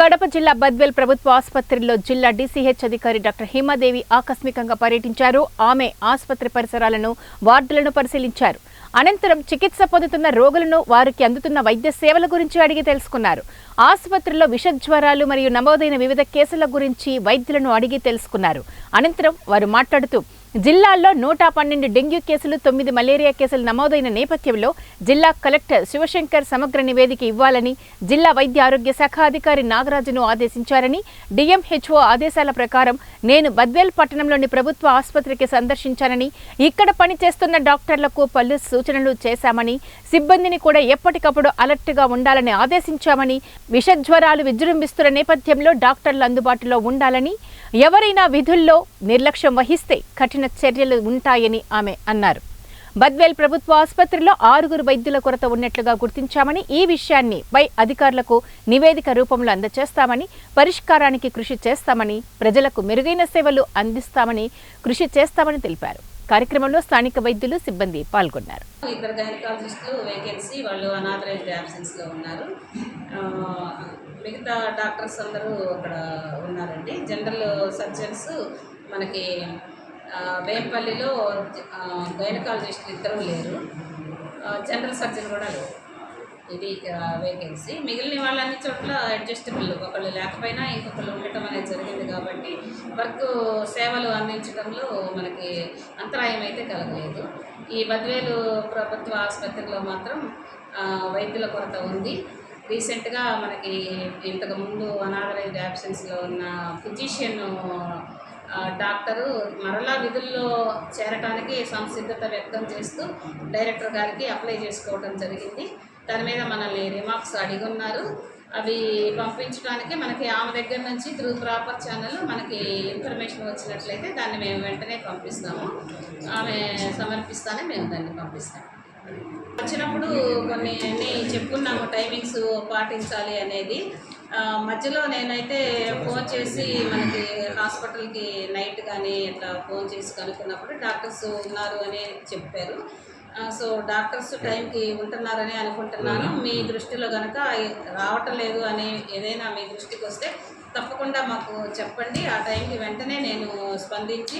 కడప జిల్లా బద్వేల్ ప్రభుత్వ ఆసుపత్రిలో జిల్లా డీసీహెచ్ అధికారి డాక్టర్ హిమాదేవి ఆకస్మికంగా పర్యటించారు. ఆమె ఆసుపత్రి పరిసరాలను, వార్డులను పరిశీలించారు. అనంతరం చికిత్స పొందుతున్న రోగులను, వారికి అందుతున్న వైద్య సేవల గురించి అడిగి తెలుసుకున్నారు. ఆసుపత్రిలో విష జ్వరాలు మరియు నమోదైన వివిధ కేసుల గురించి వైద్యులను అడిగి తెలుసుకున్నారు. అనంతరం వారు మాట్లాడుతూ జిల్లాలో 112 డెంగ్యూ కేసులు, 9 మలేరియా కేసులు నమోదైన నేపథ్యంలో జిల్లా కలెక్టర్ శివశంకర్ సమగ్ర నివేదిక ఇవ్వాలని జిల్లా వైద్య ఆరోగ్య శాఖ అధికారి నాగరాజును ఆదేశించారని, డిఎంహెచ్ఓ ఆదేశాల ప్రకారం నేను బద్వేల్ పట్టణంలోని ప్రభుత్వ ఆసుపత్రికి సందర్శించానని, ఇక్కడ పనిచేస్తున్న డాక్టర్లకు పలు సూచనలు చేశామని, సిబ్బందిని కూడా ఎప్పటికప్పుడు అలర్ట్గా ఉండాలని ఆదేశించామని, విష జ్వరాలు విజృంభిస్తున్న నేపథ్యంలో డాక్టర్లు అందుబాటులో ఉండాలని, ఎవరైనా విధుల్లో నిర్లక్ష్యం వహిస్తే కఠిన చర్యలు ఉంటాయని ఆమె అన్నారు. బద్వేల్ ప్రభుత్వ ఆసుపత్రిలో 6 వైద్యుల కొరత ఉన్నట్లుగా గుర్తించామని, ఈ విషయాన్ని పై అధికారులకు నివేదిక రూపంలో అందజేస్తామని, పరిష్కారానికి కృషి చేస్తామని, ప్రజలకు మెరుగైన సేవలు అందిస్తామని కృషి చేస్తామని తెలిపారు. కార్యక్రమంలో స్థానిక వైద్యులు, సిబ్బంది పాల్గొన్నారు. ఇద్దరు గైనకాలజిస్టులు వేకెన్సీ, వాళ్ళు అనాథరైజ్డ్ యాబ్సెన్స్లో ఉన్నారు. మిగతా డాక్టర్స్ అందరూ అక్కడ ఉన్నారండి. జనరల్ సర్జన్స్ మనకి వేంపల్లిలో గైనకాలజిస్టులు ఇద్దరు లేరు, జనరల్ సర్జన్ కూడా లేరు. ఇది వేకెన్సీ. మిగిలిన వాళ్ళు అన్ని చోట్ల అడ్జస్టబుల్, ఒకళ్ళు లేకపోయినా ఇంకొకళ్ళు ఉండటం అనేది జరిగింది కాబట్టి వర్క్ సేవలు అందించడంలో మనకి అంతరాయం అయితే కలగలేదు. ఈ బద్వేలు ప్రభుత్వ ఆసుపత్రిలో మాత్రం వైద్యుల కొరత ఉంది. రీసెంట్గా మనకి ఇంతకుముందు అనాథరైజ్డ్ యాబ్సెన్స్లో ఉన్న ఫిజిషియన్ డాక్టరు మరలా విధుల్లో చేరటానికి సంసిద్ధత వ్యక్తం చేస్తూ డైరెక్టర్ గారికి అప్లై చేసుకోవడం జరిగింది. దాని మీద మనల్ని రిమార్క్స్ అడిగున్నారు. అవి పంపించడానికి మనకి ఆమె దగ్గర నుంచి త్రూ ప్రాపర్ ఛానల్ మనకి ఇన్ఫర్మేషన్ వచ్చినట్లయితే దాన్ని మేము వెంటనే పంపిస్తాము. ఆమె సమర్పిస్తానే మేము దాన్ని పంపిస్తాము. వచ్చినప్పుడు కొన్ని అన్నీ చెప్పుకున్నాము, టైమింగ్స్ పాటించాలి అనేది. మధ్యలో నేనైతే ఫోన్ చేసి మనకి హాస్పిటల్కి నైట్ కానీ ఇట్లా ఫోన్ చేసి కనుక్కున్నప్పుడు డాక్టర్స్ ఉన్నారు అని చెప్పారు. సో డాక్టర్స్ టైంకి ఉంటున్నారని అనుకుంటున్నాను. మీ దృష్టిలో కనుక రావటం లేదు అని ఏదైనా మీ దృష్టికి వస్తే తప్పకుండా మాకు చెప్పండి. ఆ టైంకి వెంటనే నేను స్పందించి